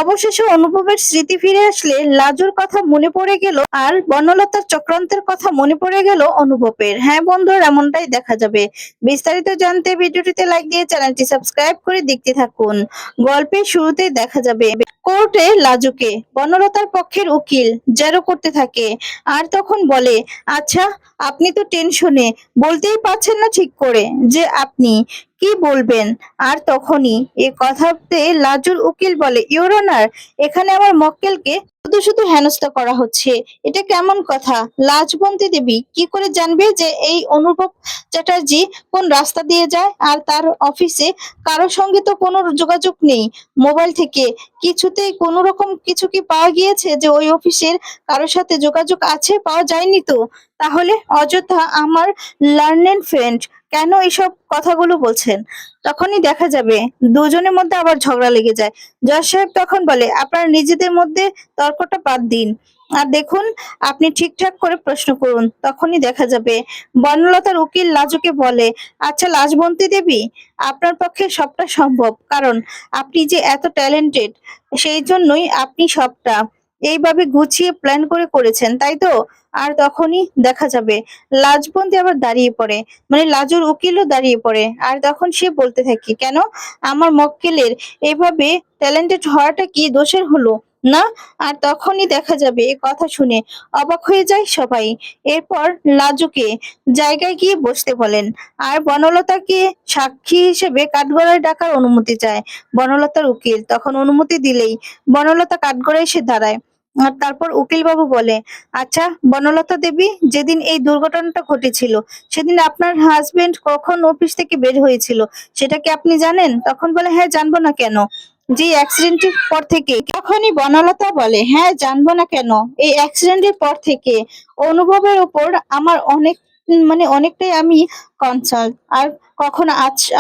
অবশেষে অনুভবের স্মৃতি ফিরে আসলে লাজুর কথা মনে পড়ে গেল আর বনলতার চক্রান্তের কথা মনে পড়ে গেল অনুভবের। হ্যাঁ বন্ধুরা, এমনটাই দেখা যাবে। বিস্তারিত জানতে ভিডিওটিতে লাইক দিয়ে চ্যানেলটি সাবস্ক্রাইব করে দেখতে থাকুন। গল্পের শুরুতেই দেখা যাবে কোর্টে লাজুকে বনলতার পক্ষের উকিল জেরো করতে থাকে আর তখন বলে, আচ্ছা আপনি তো টেনশনে বলতেই পারছেন না ঠিক করে যে আপনি কি বলবেন। আর তখনই এ কথাতে লাজুর উকিল বলে, ইওর অনার, এখানে আমার মক্কেলকে শুধু শুধু হেনস্থা করা হচ্ছে। এটা কেমন কথা? লাজবন্তী দেবী কি করে জানবে যে এই অনুভব চ্যাটার্জি কোন রাস্তা দিয়ে যায়? আর তার অফিসে কারোর সঙ্গে তো কোনো যোগাযোগ নেই মোবাইল থেকে। কিছুতেই কোনো রকম কিছু কি পাওয়া গিয়েছে যে ওই অফিসের কারোর সাথে যোগাযোগ আছে? পাওয়া যায়নি তো। তাহলে অযথা আমার লার্নেড ফ্রেন্ড কেন এইসব কথাগুলো বলছেন? তখনই দেখা যাবে দুজনের মধ্যে আবার ঝগড়া লেগে যায়। জজ সাহেব তখন বলে, আপনারা নিজেদের মধ্যে তর্কটা বাদ দিন আর দেখুন, আপনি ঠিকঠাক করে প্রশ্ন করুন। তখনই দেখা যাবে বনলতার উকিল লাজুকে বলে, আচ্ছা লাজবন্তী দেবী, আপনার পক্ষে সবটা সম্ভব, কারণ আপনি যে এত ট্যালেন্টেড, সেই জন্যই আপনি সবটা এইভাবে গুছিয়ে প্ল্যান করে করেছেন, তাই তো? আর তখনই দেখা যাবে লাজবন্তী আবার দাঁড়িয়ে পড়ে, মানে লাজুর উকিলও দাঁড়িয়ে পড়ে। আর তখন সে বলতে থাকে, কেন আমার মক্কেলের এভাবে ট্যালেন্টেড হওয়াটা কি দোষের হলো না? আর তখনই দেখা যাবে এ কথা শুনে অবাক হয়ে যায় সবাই। এরপর লাজুকে জায়গায় গিয়ে বসতে বলেন আর বনলতাকে সাক্ষী হিসেবে কাঠগড়ায় ডাকার অনুমতি চায় বনলতার উকিল। তখন অনুমতি দিলেই বনলতা কাঠগড়ায় এসে দাঁড়ায়। আর তারপর উকিল বাবু বলে, আচ্ছা বনলতা দেবী, যেদিন এই দুর্ঘটনাটা ঘটেছিল সেদিন আপনার হাজবেন্ড কখন অফিস থেকে বের হয়েছিল সেটা কি আপনি জানেন? তখন বলে, হ্যাঁ জানবো না কেন, যে অ্যাক্সিডেন্টের পর থেকে। তখনই বনলতা বলে, হ্যাঁ জানবো না কেন, এই অ্যাক্সিডেন্টের পর থেকে অনুভবের উপর আমার অনেক অনেকটাই আমি কনসার্ন। আর কখন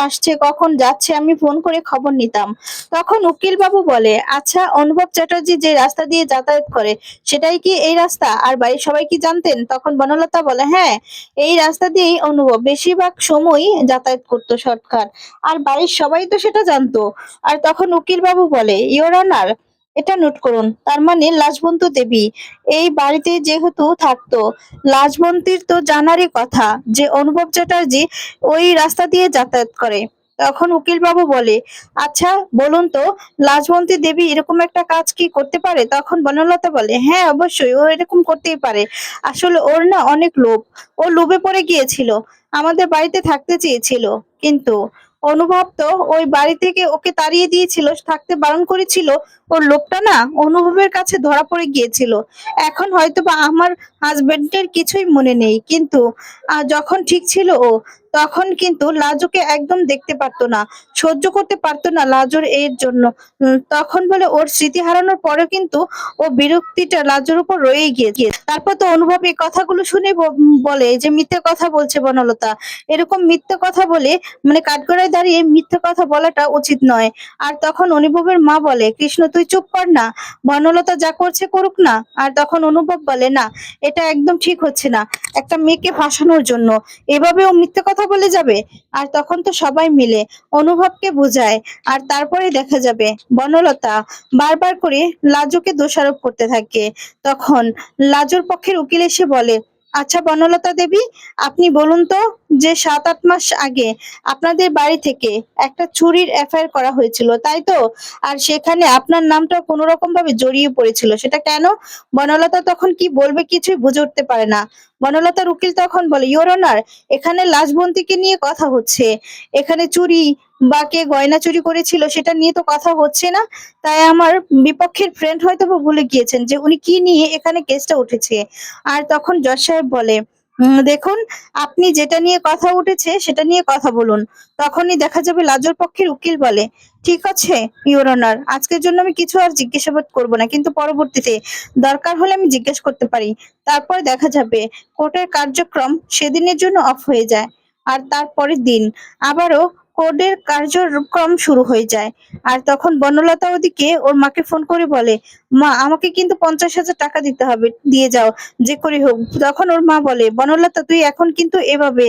আসছে কখন যাচ্ছে আমি ফোন করে খবর নিতাম। তখন উকিল বাবু বলে, আচ্ছা অনুভব চ্যাটার্জি যে রাস্তা দিয়ে যাতায়াত করে সেটাই কি এই রাস্তা? আর বাড়ির সবাই কি জানতেন? তখন বনলতা বলে, হ্যাঁ এই রাস্তা দিয়েই অনুভব বেশিরভাগ সময়ই যাতায়াত করতো শর্টকাট, আর বাড়ির সবাই তো সেটা জানতো। আর তখন উকিল বাবু বলে, ইওর অনার, এটা নোট করুন, তার মানে লাজবন্ত দেবী এই বাড়িতে যেহেতু থাকতো, লাজবন্তীর তো জানারই কথা যে অনুভব চ্যাটার্জি ওই রাস্তা দিয়ে যাতায়াত করে। তখন উকিল বাবু বলে, আচ্ছা বলুন তো, লাজবন্তী দেবী এরকম একটা কাজ কি করতে পারে? তখন বনলতা বলে, হ্যাঁ অবশ্যই ও এরকম করতেই পারে। আসলে ওর না অনেক লোভ, ও লোভে পড়ে গিয়েছিল, আমাদের বাড়িতে থাকতে চেয়েছিল, কিন্তু অনুভব তো ওই বাড়ি থেকে ওকে তাড়িয়ে দিয়েছিল, থাকতে বারণ করেছিল। ওর লোকটা না অনুভবের কাছে ধরা পড়ে গিয়েছিল। এখন হয়তো বা আমার হাজবেন্ডের কিছুই মনে নেই, কিন্তু যখন ঠিক ছিল ও, তখন কিন্তু লাজুকে একদম দেখতে পারতো না, সহ্য করতে পারতো না লাজুর এর জন্য। তখন বলে ওর স্মৃতি হারানোর পরেও কিন্তু ও বিরক্তিটা লাজুর উপর রয়েই গিয়েছে। তারপর তো অনুভব এই কথাগুলো শুনে বলে যে মিথ্যে কথা বলছে বনলতা, এরকম মিথ্যে কথা বলে, মানে কাঠগড়ায় দাঁড়িয়ে মিথ্যে কথা বলাটা উচিত নয়। আর তখন অনুভবের মা বলে, কৃষ্ণ তুই চুপ কর না, বনলতা যা করছে করুক না। আর তখন অনুভব বলে, না এটা একদম ঠিক হচ্ছে না, একটা মেয়েকে ফাঁসানোর জন্য এভাবেও মিথ্যে কথা বলে যাবে। আর তখন তো সবাই মিলে অনুভবকে বোঝায়। আর তারপরে দেখা যাবে বনলতা বারবার করে লাজুকে দোষারোপ করতে থাকে। তখন লাজুর পক্ষের উকিল এসে বলে, আচ্ছা বনলতা দেবী, আপনি বলুন তো, যে 7-8 মাস আগে আপনাদের বাড়ি থেকে একটা চুরির এফআইআর করা হয়েছিল, তাই তো? আর সেখানে আপনার নামটা কোনো রকম ভাবে জড়িয়ে পড়েছিল, সেটা কেন? বনলতা তখন কি বলবে কিছুই বুঝে উঠতে পারে না। বনলতার উকিল তখন বলে, ইওর অনার, এখানে লাশবন্তীকে নিয়ে কথা হচ্ছে, এখানে চুরি বা কে গয়না চুরি করেছিল সেটা নিয়ে তো কথা হচ্ছে না। তাই আমার বিপক্ষের ফ্রেন্ড হয়তো বা ভুলে গিয়েছেন যে উনি কি নিয়ে এখানে কেসটা উঠেছে। আর তখন জজ সাহেব বলে, দেখুন, আপনি যেটা নিয়ে কথা উঠেছে সেটা নিয়ে কথা বলুন। তখনই দেখা যাবে লাজুর পক্ষের উকিল বলে, ঠিক আছে ইওর অনার, আজকের জন্য আমি কিছু আর জিজ্ঞাসাবাদ করব না, কিন্তু পরবর্তীতে দরকার হলে আমি জিজ্ঞেস করতে পারি। তারপর দেখা যাবে কোর্টের কার্যক্রম সেদিনের জন্য অফ হয়ে যায়। আর তারপরের দিন আবারও কোর্টের কার্যক্রম শুরু হয়ে যায়। আর তখন বনলতা ওদিকে ওর মাকে ফোন করে বলে, মা আমাকে কিন্তু 50,000 টাকা দিতে হবে, দিয়ে যাও যে করে হোক। তখন ওর মা বলে, বনলতা তুই এখন কিন্তু এভাবে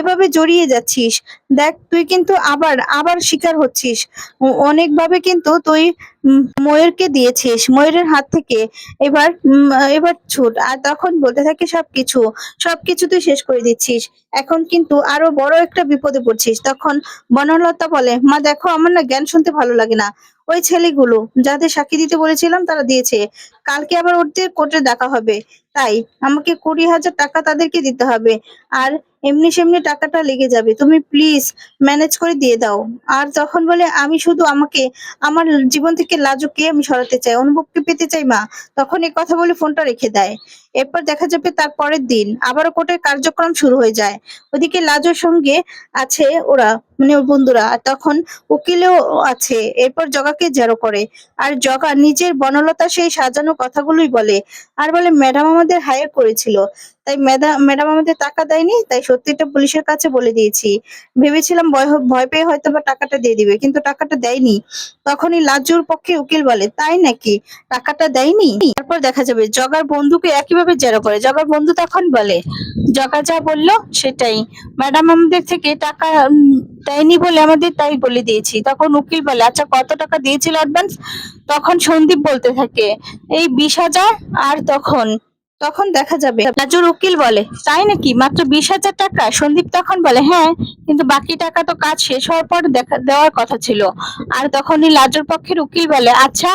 এভাবে জড়িয়ে যাচ্ছিস, দেখ তুই কিন্তু আবার আবার শিকার হচ্ছিস, অনেকভাবে কিন্তু তুই ময়ূরকে দিয়েছিস, ময়ূরের হাত থেকে এবার এবার ছুট। আর তখন বলতে থাকে সবকিছু সবকিছু তুই শেষ করে দিচ্ছিস, এখন কিন্তু আরো বড় একটা বিপদে পড়ছিস। তখন বনলতা বলে, মা দেখো আমার না জ্ঞান শুনতে ভালো লাগে না। ওই ছেলেগুলো যাদের সাক্ষী দিতে বলেছিলাম তারা দিয়েছে, কালকে আবার ওদের কোর্টে দেখা হবে, তাই আমাকে 20,000 টাকা তাদেরকে দিতে হবে। আর এমনি সেমনি টাকাটা লেগে যাবে, তুমি প্লিজ ম্যানেজ করে দিয়ে দাও। আর তখন বলে, আমি শুধু আমাকে আমার জীবন থেকে লাজুককে আমি সরাতে চাই, অনুভবকে পেতে চাই মা। তখন এই কথা বলে ফোনটা রেখে দেয়। এরপর দেখা যাবে তার পরের দিন আবারও কোর্টের কার্যক্রম শুরু হয়ে যায়। ওদিকে লাজুর সঙ্গে আছে ওরা, মানে ওর বন্ধুরা, আর তখন উকিলও আছে। এরপর জগাকে জেরো করে, আর জগা নিজের বনলতা সেই সাজানো কথাগুলোই বলে। আর বলে, ম্যাডাম আমাদের হায়ার করেছিল, তাই ম্যাডাম আমাদের টাকা দেয়নি, তাই সত্যিটা পুলিশের কাছে বলে দিয়েছি। ভেবেছিলাম ভয় পেয়ে হয়তো বা টাকাটা দিয়ে দিবে, কিন্তু টাকাটা দেয়নি। তখনই লাজুর পক্ষে উকিল বলে, তাই নাকি, টাকাটা দেয়নি? তারপর দেখা যাবে জগার বন্ধুকে একইভাবে জেরা করে। জগার বন্ধু তখন বলে, জগা যা বললো সেটাই, ম্যাডাম আমাদের থেকে টাকা দেয়নি বলে আমাদের তাই বলে দিয়েছি। তখন উকিল বলে, আচ্ছা কত টাকা দিয়েছিল অ্যাডভান্স? তখন সন্দীপ বলতে থাকে, এই 20,000। আর তখন তখন দেখা যাবে রাজুর উকিল বলে, তাই নাকি, মাত্র 20,000 টাকা? সন্দীপ তখন বলে, হ্যাঁ, কিন্তু বাকি টাকা তো কাজ শেষ হওয়ার পর দেওয়ার কথা ছিল। আর তখনই লাজুর পক্ষের উকিল বলে, আচ্ছা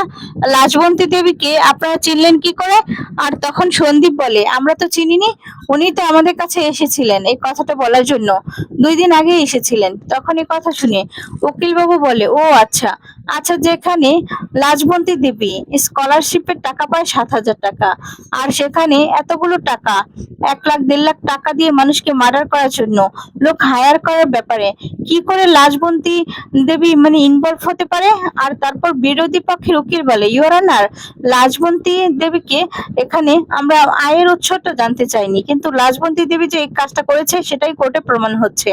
লাজবন্তী দেবীকে আপনারা চিনলেন কি করে? আর তখন সন্দীপ বলে, আমরা তো চিনিনি, উনি তো আমাদের কাছে এসেছিলেন এই কথাটা বলার জন্য, 2 দিন আগে এসেছিলেন। তখন এই কথা শুনে উকিল বাবু বলে, ও আচ্ছা আচ্ছা, যেখানে লাজবন্তী দেবী স্কলারশিপের টাকা পায় 7,000 টাকা, আর সেখানে এতগুলো টাকা, 1 লাখ 1.5 লাখ টাকা দিয়ে মানুষকে মার্ডার করার জন্য লোক হায়ার করার ব্যাপারে কি করে লাজবন্তী দেবী মানে ইনভলভ হতে পারে? আর তারপর বিরোধী পক্ষের উকিল বলে, ইউর অনার, লাজবন্তী দেবীকে এখানে আমরা আয়ের উৎসটা জানতে চাইনি, কিন্তু লাজবন্তী দেবী যে এই কাজটা করেছে সেটাই কোর্টে প্রমাণ হচ্ছে।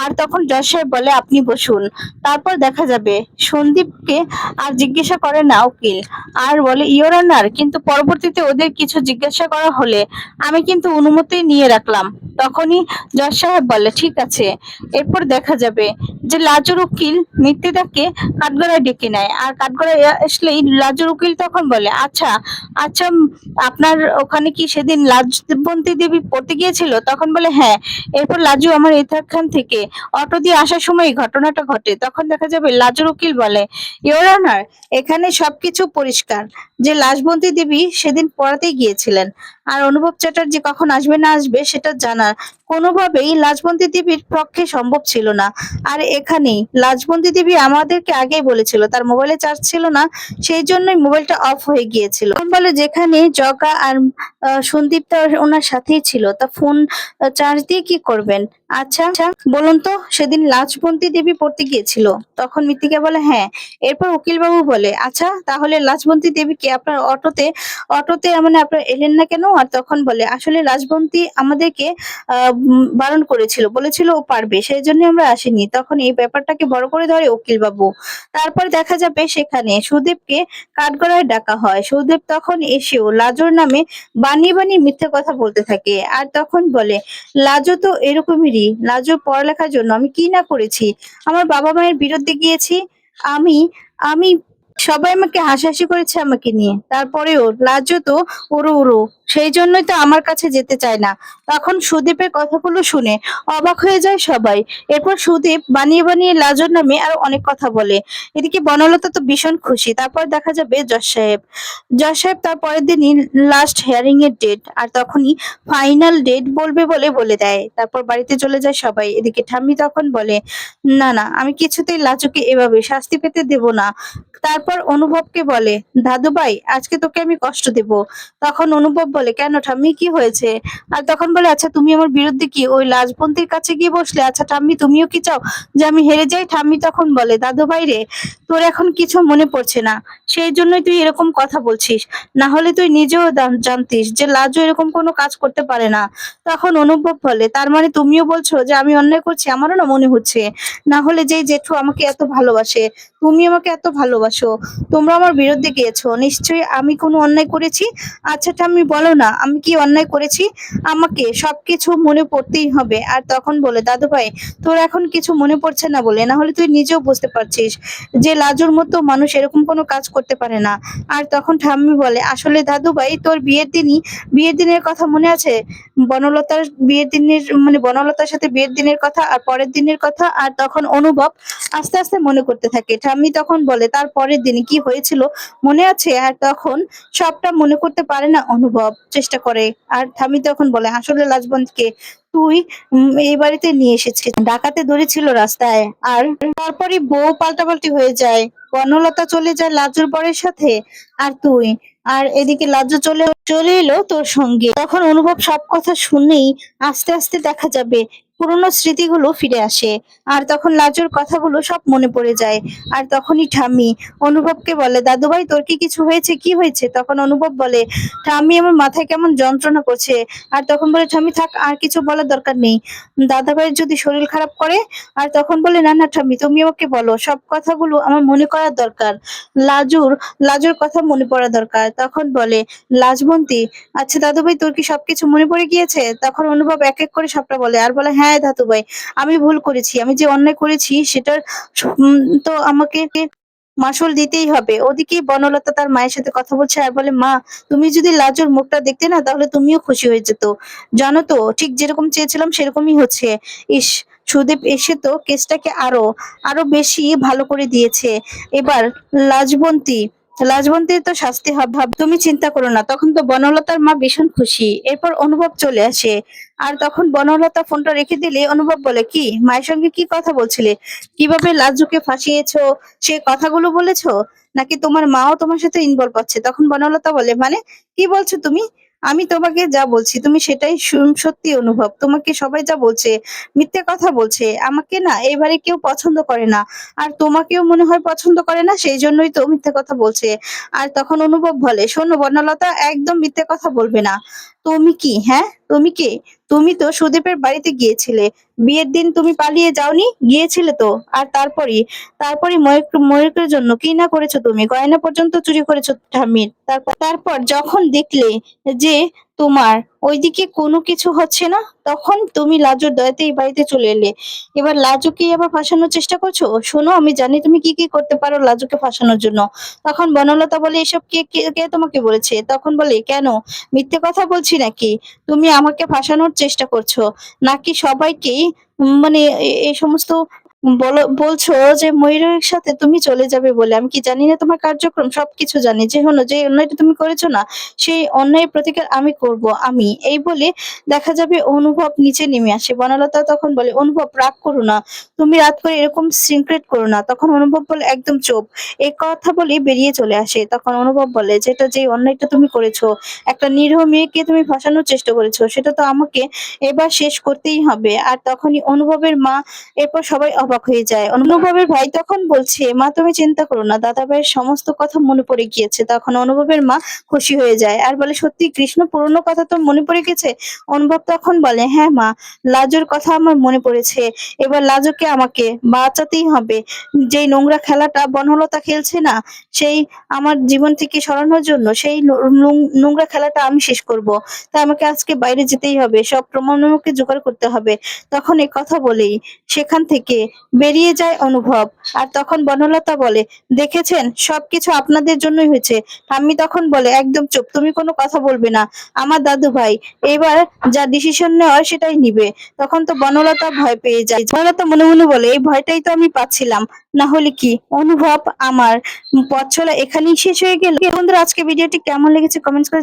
আর তখন জজ সাহেব বলে, আপনি বসুন। তারপর দেখা যাবে সন্দীপকে আর জিজ্ঞাসা করে না উকিল, আর বলে, ইওর অনার, কিন্তু পরবর্তীতে ওদের কিছু জিজ্ঞাসা করা হলে আমি কিন্তু অনুমতি নিয়ে রাখলাম। তখনই জজ সাহেব বলে, ঠিক আছে। এরপর দেখা যাবে যে লাজুর উকিল মৃত্যুটাকে কাঠগড়ায় ডেকে নেয়, আর কাঠগড়ায় আসলেই লাজুর উকিল তখন বলে, আচ্ছা আচ্ছা, আপনার ওখানে কি সেদিন লাজবন্তী দেবী পড়তে গিয়েছিল? তখন বলে, হ্যাঁ। এরপর লাজু আমার এখান থেকে অটো দিয়ে আসার সময় ঘটনাটা ঘটে। তখন দেখা যাবে লাজুর উকিল বলে, ইওর অনার, এখানে সবকিছু পরিষ্কার যে লাজবন্তী দেবী সেদিন পড়াতে গিয়েছিলেন, আর অনুভব চ্যাটার্জি কখন আসবে না আসবে সেটা জানা কোনোভাবেই লাজবন্তী দেবীর পক্ষে সম্ভব ছিল না। আর এখানেই লাজবন্তী দেবী আমাদেরকে আগেই বলেছিল তার মোবাইলে চার্জ ছিল না, সেই জন্যই মোবাইলটা অফ হয়ে গিয়েছিল। তখন বলে, যেখানে জগা আর সন্দীপ তা ওনার সাথেই ছিল, তা ফোন চার্জ দিয়ে কি করবেন? আচ্ছা আচ্ছা, বলুন তো সেদিন লাজবন্তী দেবী পড়তে গিয়েছিল? তখন মৃত্তিকা বলে, হ্যাঁ। এরপর উকিল বাবু বলে, আচ্ছা তাহলে লাজবন্তী দেবীকে আপনার অটোতে অটোতে মানে আপনার এলেন না কেন? আর তখন বলে, আসলে লাজবন্তী আমাদেরকে বারণ করেছিল, বলেছিল ও পারবে, সেই জন্য আমরা আসিনি। তখন এই ব্যাপারটাকে বড় করে ধরে উকিল বাবু। তারপর দেখা যাবে সেখানে সুদেবকে কাঠগড়ায় ডাকা হয়। সুদেব তখন এসেও লাজুর নামে বানিয়ে বানিয়ে মিথ্যে কথা বলতে থাকে। আর তখন বলে, লাজু তো এরকমেরই, লাজু পড়ালেখার জন্য আমি কি না করেছি, আমার বাবা মায়ের বিরুদ্ধে গিয়েছি, আমি আমি সবাই আমাকে হাসাহাসি করেছে আমাকে নিয়ে, তারপরেও লাজু তো উড়ো উড়ো, সেই জন্যই তো আমার কাছে যেতে চায় না। তখন সুদীপের কথাগুলো শুনে অবাক হয়ে যায় সবাই। এরপর সুদীপ বানিয়ে বানিয়ে লাজুর নামে আরো অনেক কথা বলে। এদিকে বনলতা তো ভীষণ খুশি। তারপর দেখা যাবে জজ সাহেব তার পরের দিনই লাস্ট হিয়ারিং এর ডেট, আর তখনই ফাইনাল ডেট বলবে বলে বলে দেয়। তারপর বাড়িতে চলে যায় সবাই। এদিকে ঠাম্মি তখন বলে, না না, আমি কিছুতেই লাজুকে এভাবে শাস্তি পেতে দেব না। তারপর অনুভবকে বলে, দাদু ভাই আজকে তোকে আমি কষ্ট দেব। তখন অনুভব বলে, কেন ঠাম্মি, কি হয়েছে? আর তখন বলে, আচ্ছা তুমি আমার বিরুদ্ধে কি ওই লাজবন্তীর কাছে গিয়ে বসলে? আচ্ছা ঠাম্মি, তুমিও কি চাও যে আমি হেরে যাই? ঠাম্মি তখন বলে, দাদু ভাই রে, তোর এখন কিছু মনে পড়ছে না, সেই জন্যই তুই এরকম কথা বলছিস, না হলে তুই নিজেও জানতিস যে লাজু এরকম কোনো কাজ করতে পারে না। তখন অনুভব বলে, তার মানে তুমিও বলছো যে আমি অন্যায় করছি? আমারও না মনে হচ্ছে, না হলে যেই জেঠু আমাকে এত ভালোবাসে, তুমি আমাকে এত ভালোবাসো, তোমরা আমার বিরুদ্ধে গিয়েছো, নিশ্চয়ই আমি কোনো অন্যায় করেছি। আচ্ছা ঠাম্মি বলো ভালো না, আমি কি অন্যায় করেছি, আমাকে সবকিছু মনে পড়তেই হবে। আর তখন বলে দাদু ভাই তোর এখন কিছু মনে পড়ছে না বলে, না হলে তুই নিজেও বুঝতে পারছিস যে লাজুর মতো মানুষ এরকম কোনো কাজ করতে পারে না। আর তখন ঠাম্মি বলে আসলে দাদু ভাই তোর বিয়ের দিনের কথা মনে আছে, বনলতার বিয়ের দিনের মানে বনলতার সাথে বিয়ের দিনের কথা আর পরের দিনের কথা। আর তখন অনুভব আস্তে আস্তে মনে করতে থাকে। ঠাম্মি তখন বলে তার পরের দিনে কি হয়েছিল মনে আছে? আর তখন সবটা মনে করতে পারে না অনুভব, চেষ্টা করে। আর ঠাম্মি তখন বলে আসলে লাজবন্তকে তুই এই বাড়িতে নিয়ে এসেছিস, ডাকাতে ধরেছিল রাস্তায়, আর তারপরে বউ পাল্টাপাল্টি হয়ে যায়, বনলতা চলে যায় লাজুর বরের সাথে, আর তুই আর এদিকে লাজু চলে চলে এলো তোর সঙ্গে। তখন অনুভব সব কথা শুনেই আস্তে আস্তে দেখা যাবে পুরোনো স্মৃতিগুলো ফিরে আসে। আর তখন লাজুর কথাগুলো সব মনে পড়ে যায়। আর তখনই ঠাম্মি অনুভবকে বলে দাদু ভাই তোর কি কিছু হয়েছে, কি হয়েছে? তখন অনুভব বলে ঠাম্মি আমার মাথায় কেমন যন্ত্রণা করছে। আর তখন বলে ঠাম্মি থাক, আর কিছু বলার দরকার নেই, দাদা ভাইয়ের যদি শরীর খারাপ করে। আর তখন বলে না না ঠাম্মি তুমি আমাকে বলো, সব কথাগুলো আমার মনে করার দরকার, লাজুর লাজুর কথা মনে পড়া দরকার। তখন বলে লাজবন্তী আচ্ছা দাদু ভাই তোর কি সবকিছু মনে পড়ে গিয়েছে? তখন অনুভব এক এক করে সবটা বলে আর বলে হ্যাঁ দাদু ভাই আমি ভুল করেছি, আমি যে অন্যায় করেছি সেটার তো আমাকে মাসুল দিতেই হবে। ওদিকে বনলতা তার মায়ের সাথে কথা বলছে আর বলে মা তুমি যদি লাজুর মুখটা দেখতে না তাহলে তুমিও খুশি হয়ে যেত, জানো তো ঠিক যেরকম চেয়েছিলাম সেরকমই হচ্ছে। ইস সুদীপ এসে তো কেসটাকে আরো আরো বেশি ভালো করে দিয়েছে। এবার লাজবন্তী লাজবন্তীর তো শাস্তি হবে, তুমি চিন্তা করো না। তখন তো বনলতার মা ভীষণ খুশি। এরপর অনুভব চলে আসে। আর তখন বনলতা ফোনটা রেখে দিলে অনুভব বলে কি মায়ের সঙ্গে কি কথা বলছিলে, কিভাবে লাজুকে ফাঁসিয়েছো সে কথাগুলো বলেছো, নাকি তোমার মাও তোমার সাথে ইনভলভ আছে? তখন বনলতা বলে মানে কি বলছো তুমি? আমি তোমাকে যা বলছি তুমি সেটাই সত্যি অনুভব, তোমাকে সবাই যা বলছে মিথ্যে কথা বলছে, আমাকে না এবারে কেউ পছন্দ করে না, আর তোমাকেও মনে হয় পছন্দ করে না, সেই জন্যই তো মিথ্যে কথা বলছে। আর তখন অনুভব বলে শোনো বর্ণলতা একদম মিথ্যে কথা বলবে না। তুমি কি, হ্যাঁ তুমি কি, তুমি তো সুদীপের বাড়িতে গিয়েছিলে, বিয়ের দিন তুমি পালিয়ে যাওনি, গিয়েছিলে তো। আর তারপরই তারপরই ময়ূকের জন্য কি না করেছো, তুমি গয়না পর্যন্ত চুরি করেছো ঠাম্মির। তারপর তারপর যখন দেখলে যে তোমার ওইদিকে কোনো কিছু হচ্ছে না, তখন তুমি লাজুর দয়াতে এই বাড়িতে চলে এলে। এবার লাজুকে আবার ফাঁসানোর চেষ্টা করছো। শোনো আমি জানি তুমি কি কি করতে পারো লাজুকে ফাঁসানোর জন্য। তখন বনলতা বলে এসব কে কে কে তোমাকে বলেছে? তখন বলে কেন মিথ্যে কথা বলছি নাকি, তুমি আমাকে ফাঁসানোর চেষ্টা করছো নাকি সবাইকেই মানে এই সমস্ত বলছো যে ময়ূরের সাথে তুমি চলে যাবে বলে? আমি কি জানি না তোমার কার্যক্রম? সবকিছু জানি। যে হলো যে অন্যায়টা তুমি করেছো না, সেই অন্যায়ের প্রতিকার আমি করব, আমি এই বলে দেখা যাবে অনুভব নিচে নেমে আসে। বনলতা তখন বলে অনুভব রাগ করো না, তুমি রাত করে এরকম সিনক্রেট করো না। তখন অনুভব বলে একদম চুপ, এই কথা বলে বেরিয়ে চলে আসে। তখন অনুভব বলে যেটা যে অন্যায়টা তুমি করেছো, একটা নিরীহ মেয়েকে তুমি ফাঁসানোর চেষ্টা করেছো, সেটা তো আমাকে এবার শেষ করতেই হবে। আর তখনই অনুভবের মা, এরপর সবাই অবাক হয়ে যায়। অনুভবের ভাই তখন বলছে মা তুমি চিন্তা করো না, দাদা ভাইয়ের সমস্ত কথা মনে পড়ে গিয়েছে। তখন অনুভবের মা খুশি হয়ে যায় আর বলে সত্যি কৃষ্ণ পুরনো কথা তো মনে পড়ে গেছে? অনুভব তখন বলে হ্যাঁ মা, লাজুর কথা আমার মনে পড়েছে, এবার লাজুকে আমাকে বাঁচাতেই হবে। যেই নোংরা খেলাটা বনলতা খেলছে না, সেই আমার জীবন থেকে সরানোর জন্য সেই নোংরা খেলাটা আমি শেষ করব। তাই আমাকে আজকে বাইরে যেতেই হবে, সব প্রমাণ আমাকে জোগাড় করতে হবে। তখন এই কথা বলেই সেখান থেকে বেরিয়ে যায় অনুভব। আর তখন বনলতা বলে দেখেছেন সবকিছু আপনাদের জন্যই হয়েছে। ঠাম্মি তখন বলে একদম চুপ, তুমি কোনো কথা বলবে না, আমার দাদু ভাই এবার যা ডিসিশন নেওয়ার সেটাই নিবে। তখন তো বনলতা ভয় পেয়ে যায়। বনলতা মনে মনে বলে এই ভয়টাই তো আমি পাচ্ছিলাম, না হলে কি অনুভব আমার পথ চলা এখানেই শেষ হয়ে গেল। বন্ধুরা আজকে ভিডিওটি কেমন লেগেছে কমেন্টস করে